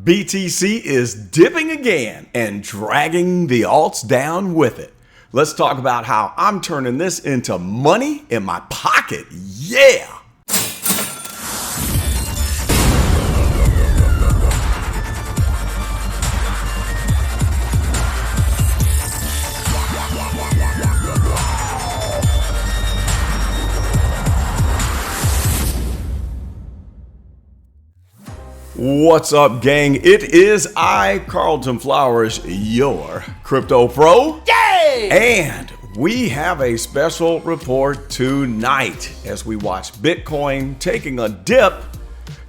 BTC is dipping again and dragging the alts down with it. Let's talk about how I'm turning this into money in my pocket. Yeah! What's up, gang? It is I, Carlton Flowers, your crypto pro. Yay! And we have a special report tonight as we watch Bitcoin taking a dip,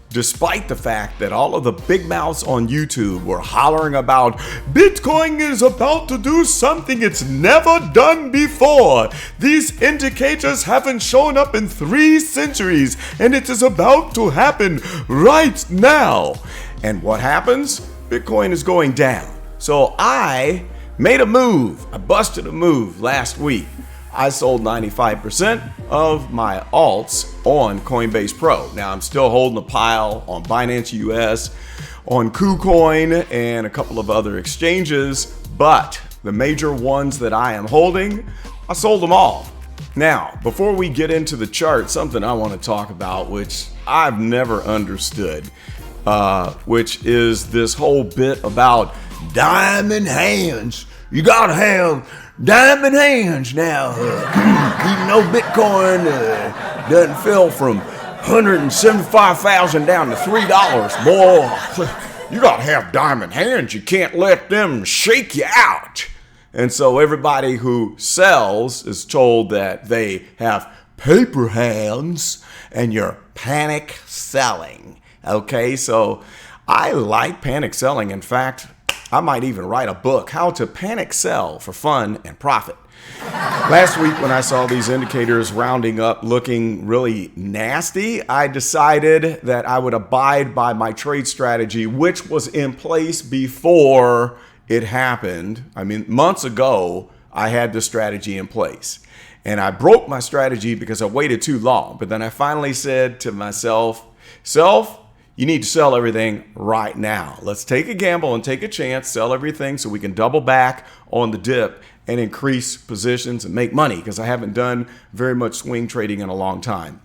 despite the fact that all of the big mouths on YouTube were hollering about Bitcoin is about to do something it's never done before. These indicators haven't shown up in 3 centuries, and it is about to happen right now. And what happens? Bitcoin is going down. So I made a move. I busted a move last week. I sold 95% of my alts on Coinbase Pro. Now I'm still holding a pile on Binance US, on KuCoin, and a couple of other exchanges, but the major ones that I am holding, I sold them all. Now, before we get into the chart, something I want to talk about, which I've never understood, which is this whole bit about diamond hands. You gotta have diamond hands now. Even though Bitcoin doesn't fell from 175,000 down to $3, boy, you gotta have diamond hands. You can't let them shake you out. And so everybody who sells is told that they have paper hands and you're panic selling. Okay, so I like panic selling. In fact, I might even write a book, How to Panic Sell for Fun and Profit. Last week when I saw these indicators rounding up looking really nasty, I decided that I would abide by my trade strategy, which was in place before it happened. I mean, months ago, I had this strategy in place. And I broke my strategy because I waited too long. But then I finally said to myself, you need to sell everything right now. Let's take a gamble and take a chance, sell everything so we can double back on the dip and increase positions and make money, because I haven't done very much swing trading in a long time.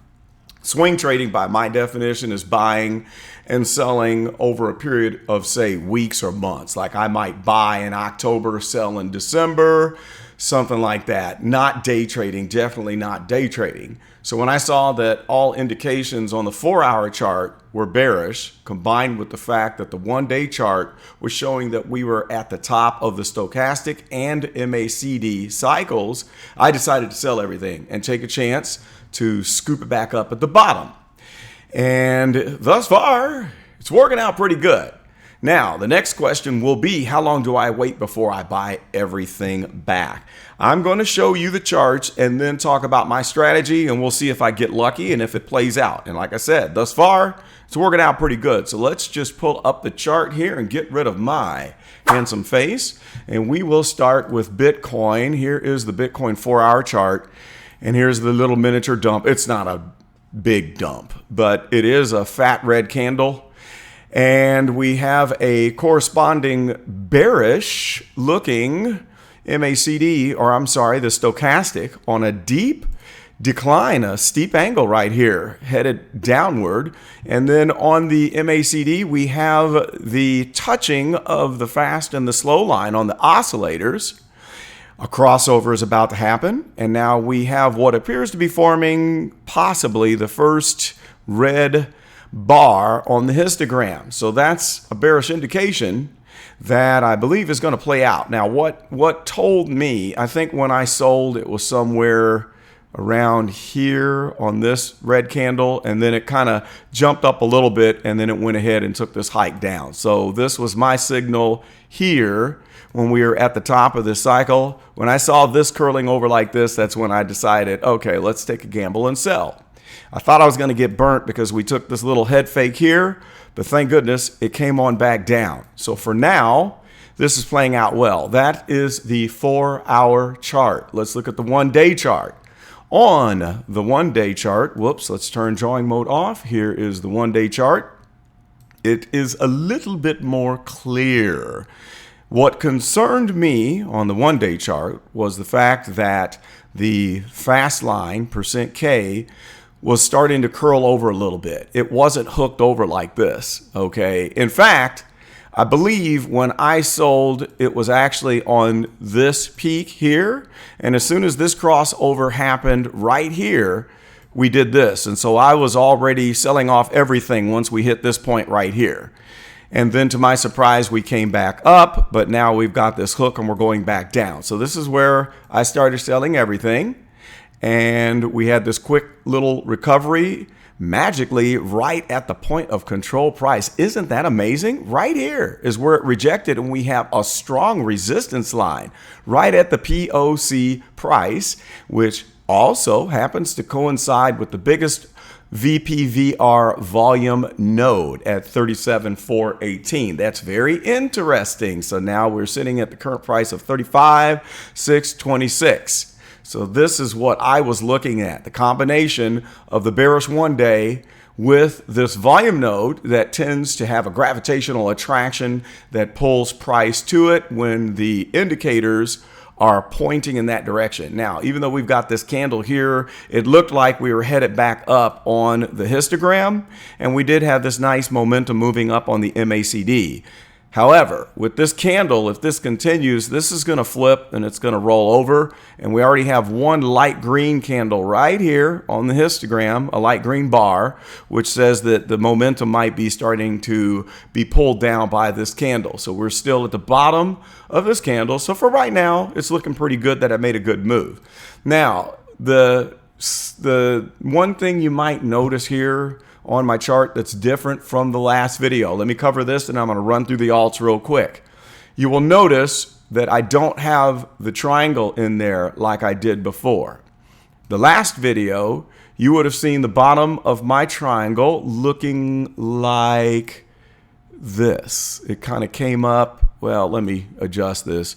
Swing trading, by my definition, is buying and selling over a period of, say, weeks or months. Like I might buy in October, sell in December, something like that. Not day trading, definitely not day trading. So when I saw that all indications on the 4-hour chart were bearish, combined with the fact that the 1-day chart was showing that we were at the top of the stochastic and MACD cycles, I decided to sell everything and take a chance to scoop it back up at the bottom. And thus far, it's working out pretty good. Now, the next question will be, how long do I wait before I buy everything back? I'm going to show you the charts and then talk about my strategy, and we'll see if I get lucky and if it plays out. And like I said, thus far, it's working out pretty good. So let's just pull up the chart here and get rid of my handsome face. And we will start with Bitcoin. Here is the Bitcoin 4-hour chart. And here's the little miniature dump. It's not a big dump, but it is a fat red candle. And we have a corresponding bearish looking MACD, or I'm sorry, the stochastic on a deep decline, a steep angle right here, headed downward. And then on the MACD, we have the touching of the fast and the slow line on the oscillators. A crossover is about to happen. And now we have what appears to be forming possibly the first red bar on the histogram. So that's a bearish indication that I believe is going to play out. Now, what told me, I think when I sold, it was somewhere around here on this red candle, and then it kind of jumped up a little bit, and then it went ahead and took this hike down. So this was my signal here when we were at the top of this cycle. When I saw this curling over like this, that's when I decided, okay, let's take a gamble and sell. I thought I was going to get burnt because we took this little head fake here, but thank goodness it came on back down. So for now, this is playing out well. That is the 4-hour chart. Let's look at the 1-day chart. On the 1-day chart, whoops, let's turn drawing mode off. Here is the 1-day chart. it is a little bit more clear. What concerned me on the one-day chart was the fact that the fast line, %K, was starting to curl over a little bit. It wasn't hooked over like this, okay? In fact, I believe when I sold, it was actually on this peak here. And as soon as this crossover happened right here, we did this. And so I was already selling off everything once we hit this point right here. And then to my surprise, we came back up, but now we've got this hook and we're going back down. So this is where I started selling everything. And we had this quick little recovery magically right at the point of control price. Isn't that amazing? Right here is where it rejected, and we have a strong resistance line right at the POC price, which also happens to coincide with the biggest VPVR volume node at 37,418. That's very interesting. So now we're sitting at the current price of 35,626. So this is what I was looking at, the combination of the bearish one day with this volume node that tends to have a gravitational attraction that pulls price to it when the indicators are pointing in that direction. Now, even though we've got this candle here, it looked like we were headed back up on the histogram, and we did have this nice momentum moving up on the MACD. However, with this candle, if this continues, this is going to flip and it's going to roll over. And we already have one light green candle right here on the histogram, a light green bar, which says that the momentum might be starting to be pulled down by this candle. So we're still at the bottom of this candle. So for right now, it's looking pretty good that I made a good move. Now, the one thing you might notice here on my chart that's different from the last video. Let me cover this and I'm going to run through the alts real quick. You will notice that I don't have the triangle in there like I did before. The last video, you would have seen the bottom of my triangle looking like this. It kind of came up. Well, let me adjust this.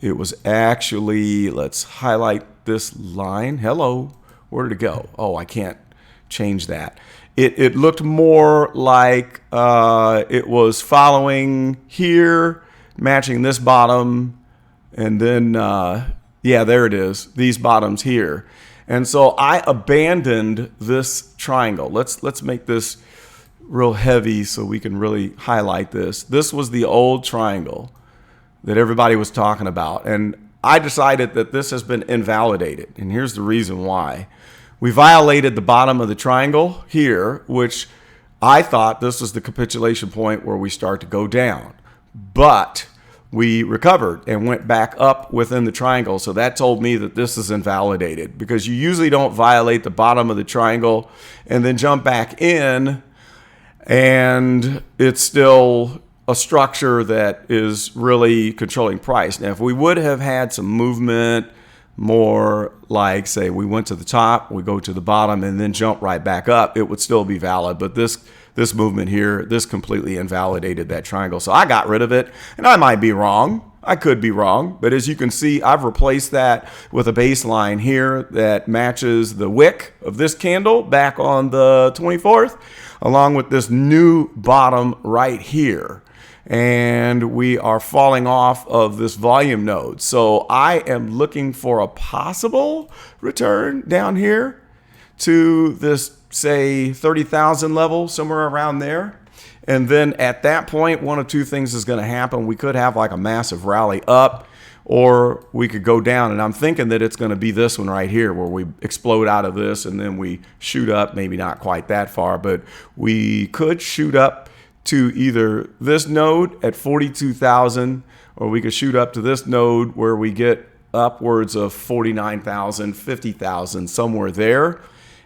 It was actually, let's highlight this line. Hello, where did it go? Oh, I can't change that. It looked more like it was following here, matching this bottom, and then, yeah, there it is, these bottoms here. And so I abandoned this triangle. Let's make this real heavy so we can really highlight this. This was the old triangle that everybody was talking about. And I decided that this has been invalidated. And here's the reason why. We violated the bottom of the triangle here, which I thought this was the capitulation point where we start to go down. But we recovered and went back up within the triangle. So that told me that this is invalidated, because you usually don't violate the bottom of the triangle and then jump back in and it's still a structure that is really controlling price. Now, if we would have had some movement, more like, say, we went to the top, we go to the bottom, and then jump right back up, it would still be valid. But this movement here, this completely invalidated that triangle. So I got rid of it, and I might be wrong. I could be wrong. But as you can see, I've replaced that with a baseline here that matches the wick of this candle back on the 24th, along with this new bottom right here. And we are falling off of this volume node. So I am looking for a possible return down here to this, say, 30,000 level, somewhere around there. And then at that point, one of two things is going to happen. We could have like a massive rally up, or we could go down. And I'm thinking that it's going to be this one right here, where we explode out of this and then we shoot up, maybe not quite that far, but we could shoot up to either this node at 42,000, or we could shoot up to this node where we get upwards of 49,000, 50,000, somewhere there.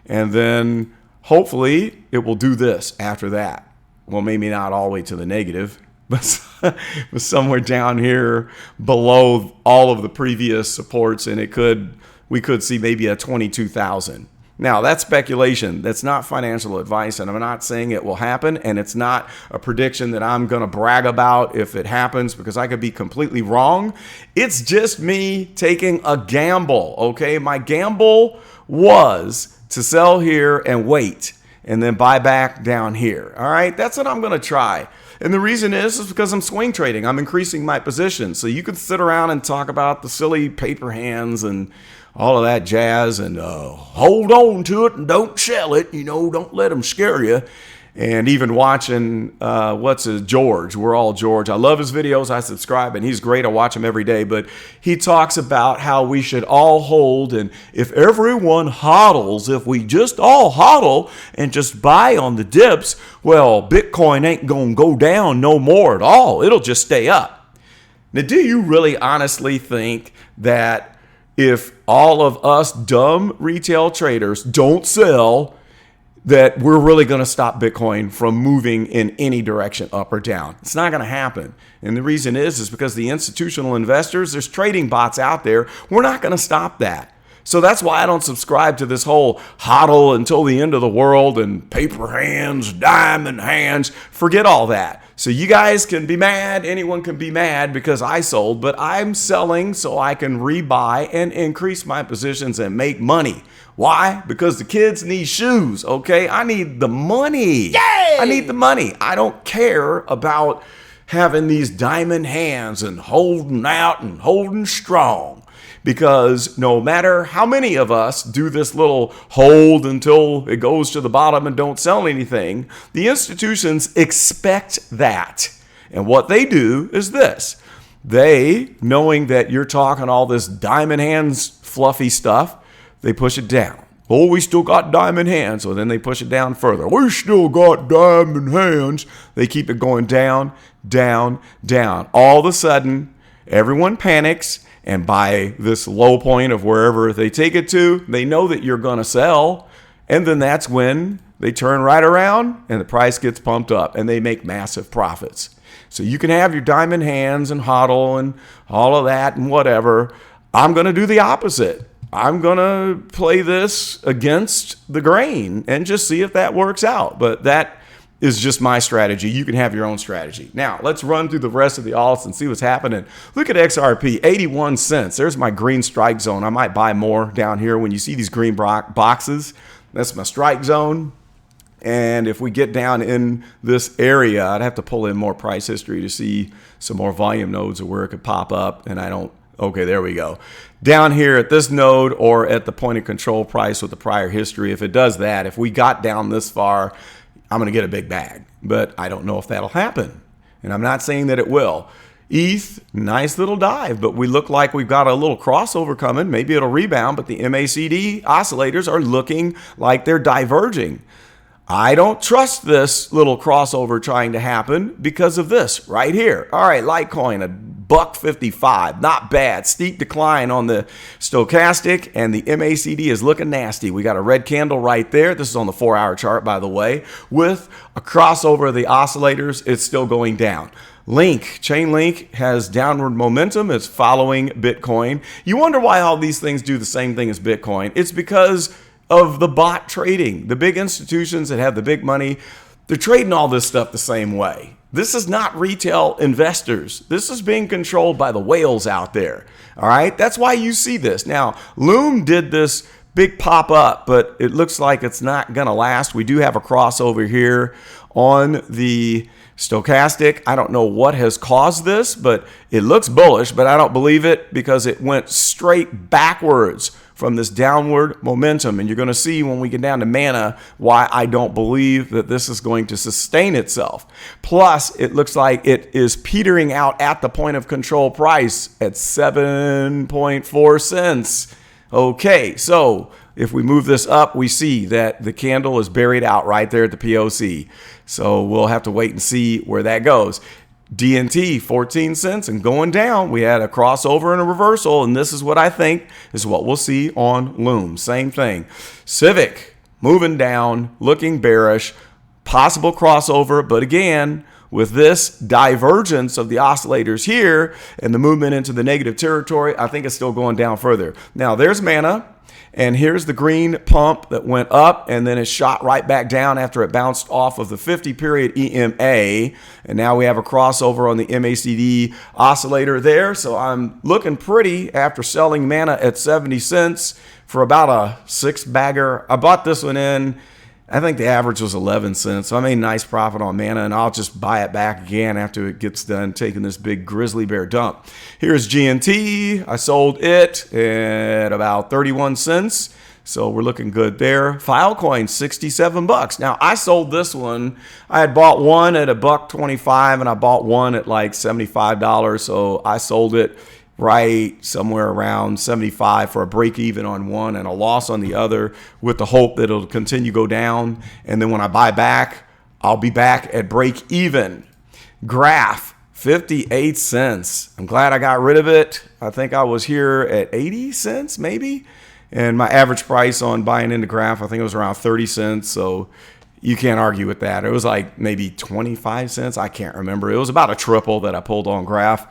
And then hopefully it will do this after that. Well, maybe not all the way to the negative, but somewhere down here below all of the previous supports, and we could see maybe a 22,000. Now, that's speculation. That's not financial advice, and I'm not saying it will happen, and it's not a prediction that I'm going to brag about if it happens, because I could be completely wrong. It's just me taking a gamble, okay? My gamble was to sell here and wait. and then buy back down here. All right, that's what I'm going to try. And the reason is because I'm swing trading. I'm increasing my position. So you can sit around and talk about the silly paper hands and all of that jazz and hold on to it and don't sell it. Don't let them scare you. And even watching, George. We're all George. I love his videos. I subscribe, and he's great. I watch him every day. But he talks about how we should all hold, and if everyone hodls, if we just all hodl and just buy on the dips, well, Bitcoin ain't going to go down no more at all. It'll just stay up. Now, do you really honestly think that if all of us dumb retail traders don't sell, that we're really going to stop Bitcoin from moving in any direction, up or down? It's not going to happen. And the reason is because the institutional investors, there's trading bots out there. We're not going to stop that. So that's why I don't subscribe to this whole hodl until the end of the world and paper hands, diamond hands. Forget all that. So you guys can be mad. Anyone can be mad because I sold, but I'm selling so I can rebuy and increase my positions and make money. Why? Because the kids need shoes, okay? I need the money. Yay! I need the money. I don't care about having these diamond hands and holding out and holding strong. Because no matter how many of us do this little hold until it goes to the bottom and don't sell anything, the institutions expect that. And what they do is this. They, knowing that you're talking all this diamond hands fluffy stuff, they push it down. Oh, we still got diamond hands. So then they push it down further. We still got diamond hands. They keep it going down, down, down. All of a sudden, everyone panics. And by this low point of wherever they take it to, they know that you're going to sell. And then that's when they turn right around and the price gets pumped up and they make massive profits. So you can have your diamond hands and hodl and all of that and whatever. I'm going to do the opposite. I'm going to play this against the grain and just see if that works out. But that is just my strategy. You can have your own strategy. Now, let's run through the rest of the alts and see what's happening. Look at XRP, 81 cents. There's my green strike zone. I might buy more down here. When you see these green boxes, that's my strike zone. And if we get down in this area, I'd have to pull in more price history to see some more volume nodes of where it could pop up. And I don't. Okay, there we go. Down here at this node or at the point of control price with the prior history, if it does that, if we got down this far, I'm going to get a big bag. But I don't know if that'll happen. And I'm not saying that it will. ETH, nice little dive, but we look like we've got a little crossover coming. Maybe it'll rebound, but the MACD oscillators are looking like they're diverging. I don't trust this little crossover trying to happen because of this right here. All right, Litecoin, $1.55, not bad. Steep decline on the stochastic, and the MACD is looking nasty. We got a red candle right there. This is on the 4-hour chart, by the way. With a crossover of the oscillators, it's still going down. Chainlink has downward momentum. It's following Bitcoin. You wonder why all these things do the same thing as Bitcoin. It's because of the bot trading. The big institutions that have the big money, they're trading all this stuff the same way. This is not retail investors. This is being controlled by the whales out there. All right, that's why you see this. Now, Loom did this big pop up, but it looks like it's not going to last. We do have a crossover here on the stochastic. I don't know what has caused this, but it looks bullish, but I don't believe it because it went straight backwards from this downward momentum. And you're going to see when we get down to mana why I don't believe that this is going to sustain itself. Plus, it looks like it is petering out at the point of control price at 7.4 cents. Okay, so if we move this up, we see that the candle is buried out right there at the POC. So we'll have to wait and see where that goes. DNT, 14 cents and going down. We had a crossover and a reversal, and this is what I think is what we'll see on Loom. Same thing. Civic, moving down, looking bearish, possible crossover, but again, with this divergence of the oscillators here and the movement into the negative territory, I think it's still going down further. Now, there's mana. And here's the green pump that went up and then it shot right back down after it bounced off of the 50-period EMA. And now we have a crossover on the MACD oscillator there. So I'm looking pretty after selling mana at 70 cents for about a 6-bagger. I bought this one in I think the average was 11 cents. So I made a nice profit on Mana, and I'll just buy it back again after it gets done taking this big grizzly bear dump. Here's GNT. I sold it at about 31 cents. So we're looking good there. Filecoin, 67 bucks. Now I sold this one. I had bought one at $1.25 and I bought one at like $75. So I sold it right somewhere around 75 for a break even on one and a loss on the other, with the hope that it'll continue to go down. And then when I buy back, I'll be back at break even. Graph, 58 cents. I'm glad I got rid of it. I think I was here at 80 cents maybe. And my average price on buying into Graph, I think it was around 30 cents. So you can't argue with that. It was like maybe 25 cents. I can't remember. It was about a triple that I pulled on Graph.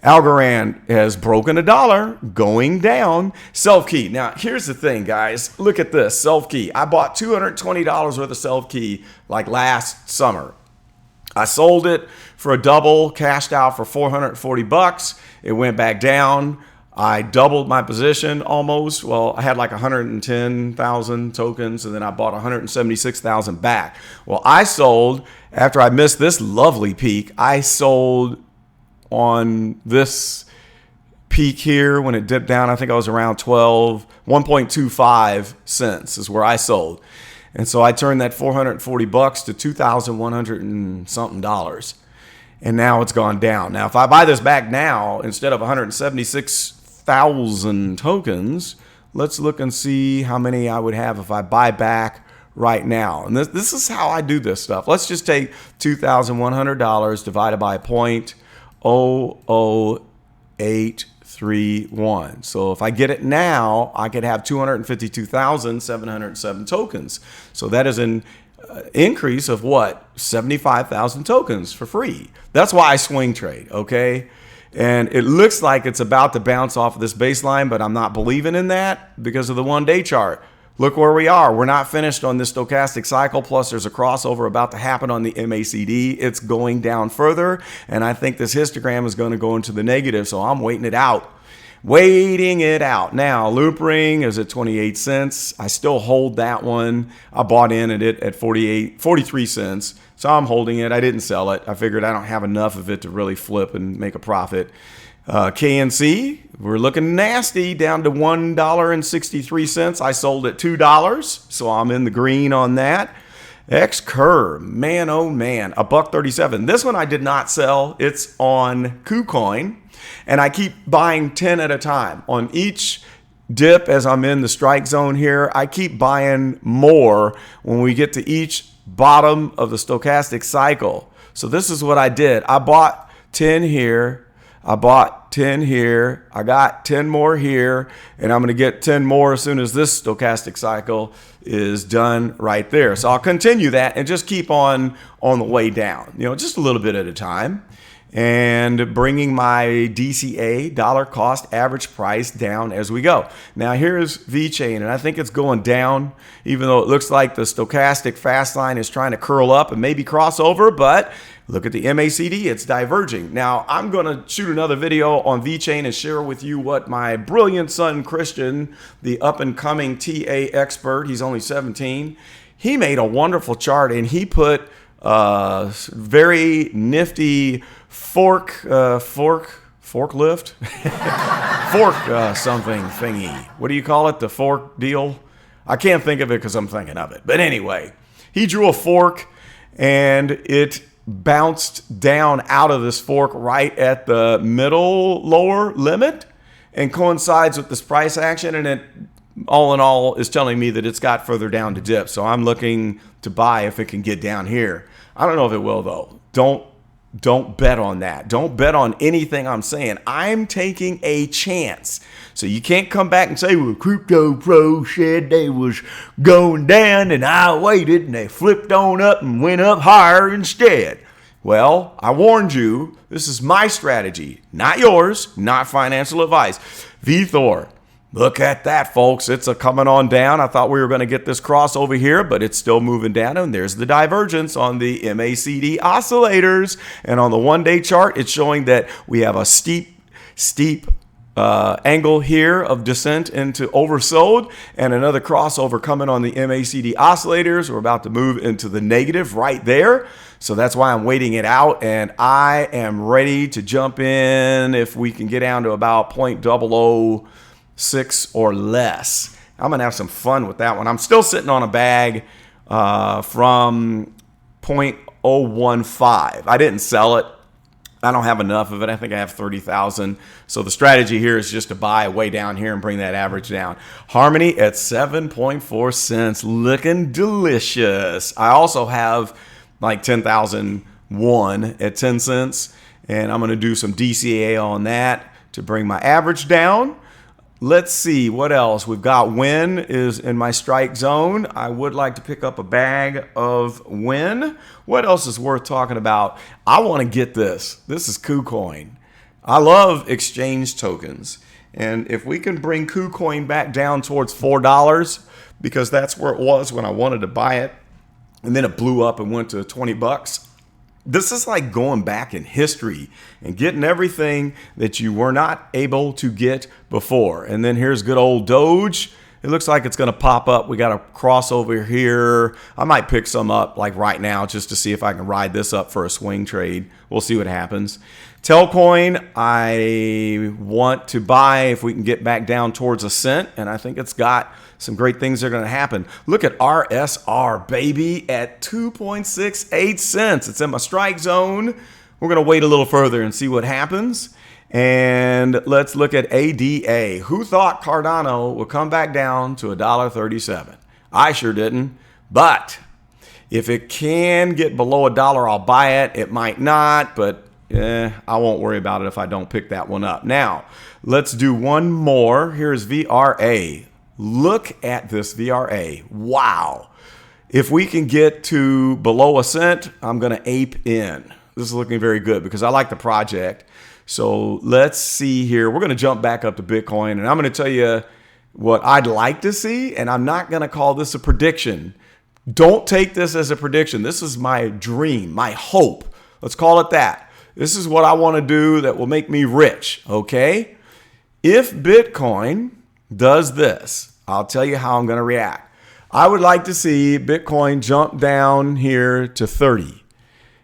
Algorand has broken $1, going down. Self-key. Now, here's the thing, guys. Look at this. Self-key. I bought $220 worth of self-key like last summer. I sold it for a double, cashed out for 440 bucks. It went back down. I doubled my position almost. Well, I had like 110,000 tokens, and then I bought 176,000 back. Well, I sold, after I missed this lovely peak, I sold on this peak here when it dipped down. I think I was around 1.25 cents is where I sold. And so I turned that 440 bucks to 2,100 and something dollars. And now it's gone down. Now, if I buy this back now, instead of 176,000 tokens, let's look and see how many I would have if I buy back right now. And this is how I do this stuff. Let's just take $2,100 divided by 0.00831. So if I get it now, I could have 252,707 tokens. So that is an increase of what? 75,000 tokens for free. That's why I swing trade, okay? And it looks like it's about to bounce off of this baseline, but I'm not believing in that because of the one-day chart. Look where we are. We're not finished on this stochastic cycle. Plus, there's a crossover about to happen on the MACD. It's going down further, and I think this histogram is going to go into the negative, so I'm waiting it out. Waiting it out. Now, Loop Ring is at 28 cents. I still hold that one. I bought in at it at 43 cents, so I'm holding it. I didn't sell it. I figured I don't have enough of it to really flip and make a profit. KNC, we're looking nasty, down to $1.63. I sold at $2, so I'm in the green on that. X-Curve, man, oh man, $1.37. This one I did not sell. It's on KuCoin, and I keep buying 10 at a time. On each dip, as I'm in the strike zone here, I keep buying more when we get to each bottom of the stochastic cycle. So this is what I did. I bought 10 here. I bought 10 here. I got 10 more here, and I'm going to get 10 more as soon as this stochastic cycle is done right there. So I'll continue that and just keep on the way down, just a little bit at a time, and bringing my DCA, dollar cost average price, down as we go. Now here's VeChain, and I think it's going down, even though it looks like the stochastic fast line is trying to curl up and maybe cross over, but look at the MACD, it's diverging. Now, I'm going to shoot another video on VeChain and share with you what my brilliant son, Christian, the up-and-coming TA expert, he's only 17, he made a wonderful chart, and he put very nifty forklift, something thingy. What do you call it? The fork deal? I can't think of it because I'm thinking of it. But anyway, he drew a fork, and it bounced down out of this fork right at the middle lower limit and coincides with this price action, and it all in all is telling me that it's got further down to dip. So I'm looking to buy if it can get down here. I don't know if it will though. Don't bet on that. Don't bet on anything I'm saying. I'm taking a chance. So you can't come back and say, well, Crypto Pro said they was going down and I waited and they flipped on up and went up higher instead. Well, I warned you. This is my strategy, not yours, not financial advice. VThor. Look at that, folks. It's a coming on down. I thought we were going to get this cross over here, but it's still moving down. And there's the divergence on the MACD oscillators. And on the one-day chart, it's showing that we have a steep angle here of descent into oversold, and another crossover coming on the MACD oscillators. We're about to move into the negative right there. So that's why I'm waiting it out, and I am ready to jump in if we can get down to about 0.006 or less. I'm going to have some fun with that one. I'm still sitting on a bag from 0.015. I didn't sell it. I don't have enough of it. I think I have 30,000. So the strategy here is just to buy way down here and bring that average down. Harmony at 7.4 cents, looking delicious. I also have like 10,001 at 10 cents, and I'm going to do some DCA on that to bring my average down. Let's see what else. We've got Win is in my strike zone. I would like to pick up a bag of Win. What else is worth talking about? I want to get this. This is KuCoin. I love exchange tokens. And if we can bring KuCoin back down towards $4, because that's where it was when I wanted to buy it, and then it blew up and went to 20 bucks. This is like going back in history and getting everything that you were not able to get before. And then here's good old Doge. It looks like it's going to pop up. We got a crossover here. I might pick some up like right now just to see if I can ride this up for a swing trade. We'll see what happens. Telcoin, I want to buy if we can get back down towards a cent. And I think it's got some great things that are going to happen. Look at RSR, baby, at 2.68 cents. It's in my strike zone. We're going to wait a little further and see what happens. And let's look at ADA. Who thought Cardano would come back down to $1.37? I sure didn't. But if it can get below $1, I'll buy it. It might not, but I won't worry about it if I don't pick that one up. Now, let's do one more. Here's VRA. Look at this VRA. Wow. If we can get to below a cent, I'm going to ape in. This is looking very good because I like the project. So let's see here. We're going to jump back up to Bitcoin, and I'm going to tell you what I'd like to see, and I'm not going to call this a prediction. Don't take this as a prediction. This is my dream, my hope. Let's call it that. This is what I want to do that will make me rich, okay? If Bitcoin does this, I'll tell you how I'm going to react. I would like to see Bitcoin jump down here to 30.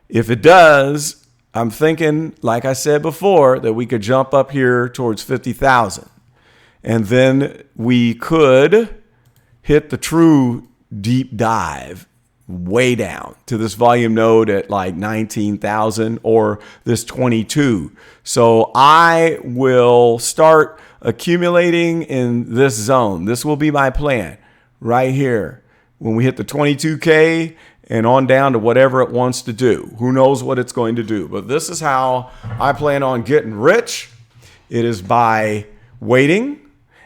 If it does, I'm thinking, like I said before, that we could jump up here towards 50,000. And then we could hit the true deep dive way down to this volume node at like 19,000 or this 22. So I will start accumulating in this zone. This will be my plan right here. When we hit the 22K and on down to whatever it wants to do. Who knows what it's going to do? But this is how I plan on getting rich. It is by waiting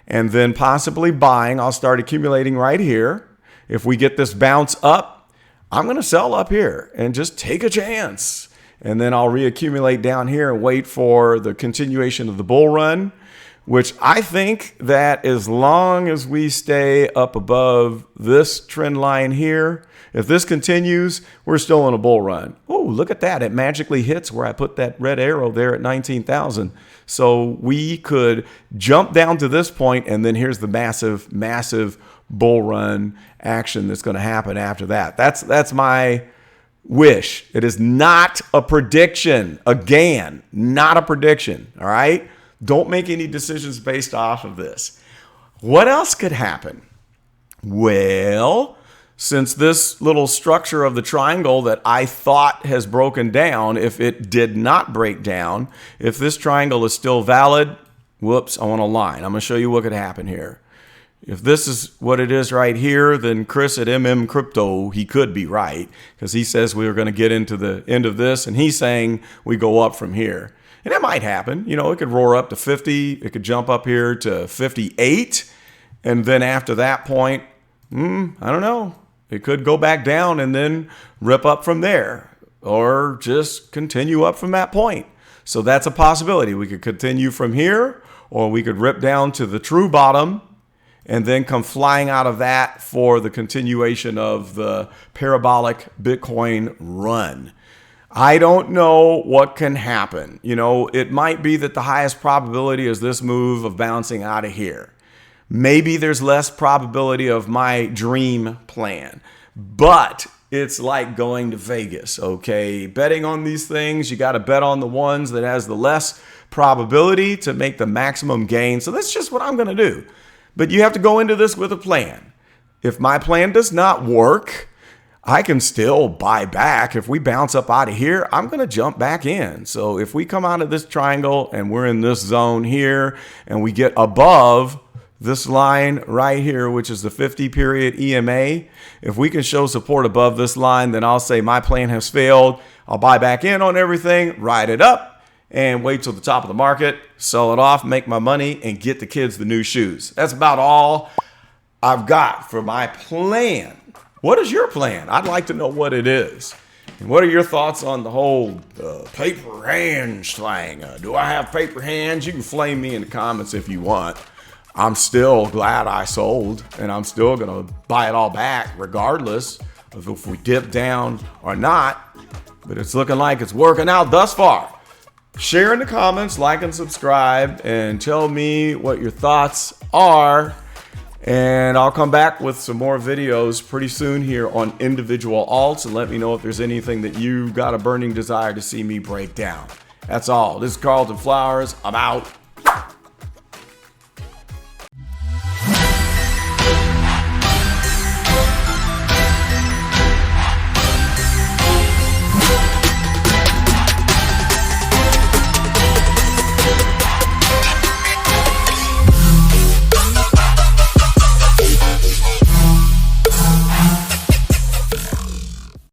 and then possibly buying. I'll start accumulating right here. If we get this bounce up, I'm going to sell up here and just take a chance. And then I'll reaccumulate down here and wait for the continuation of the bull run, which I think that as long as we stay up above this trend line here, if this continues, we're still in a bull run. Oh, look at that. It magically hits where I put that red arrow there at 19,000. So we could jump down to this point, and then here's the massive, massive bull run action that's going to happen after that. That's my wish. It is not a prediction. Again, not a prediction. All right? Don't make any decisions based off of this. What else could happen? Well, since this little structure of the triangle that I thought has broken down, if it did not break down, if this triangle is still valid, whoops, I want a line. I'm going to show you what could happen here. If this is what it is right here, then Chris at MM Crypto, he could be right because he says we are going to get into the end of this, and he's saying we go up from here. And it might happen. You know, it could roar up to 50. It could jump up here to 58. And then after that point, I don't know. It could go back down and then rip up from there or just continue up from that point. So that's a possibility. We could continue from here, or we could rip down to the true bottom and then come flying out of that for the continuation of the parabolic Bitcoin run. I don't know what can happen. You know, it might be that the highest probability is this move of bouncing out of here. Maybe there's less probability of my dream plan, but it's like going to Vegas, okay? Betting on these things, you got to bet on the ones that has the less probability to make the maximum gain. So that's just what I'm going to do. But you have to go into this with a plan. If my plan does not work, I can still buy back. If we bounce up out of here, I'm going to jump back in. So if we come out of this triangle and we're in this zone here and we get above this line right here, which is the 50 period EMA, if we can show support above this line, then I'll say my plan has failed. I'll buy back in on everything, ride it up, and wait till the top of the market, sell it off, make my money, and get the kids the new shoes. That's about all I've got for my plan. What is your plan? I'd like to know what it is. And what are your thoughts on the whole paper hands thing? Do I have paper hands? You can flame me in the comments if you want. I'm still glad I sold, and I'm still going to buy it all back regardless of if we dip down or not. But it's looking like it's working out thus far. Share in the comments, like and subscribe, and tell me what your thoughts are. And I'll come back with some more videos pretty soon here on individual alts, and let me know if there's anything that you got a burning desire to see me break down. That's all. This is Carlton Flowers. I'm out.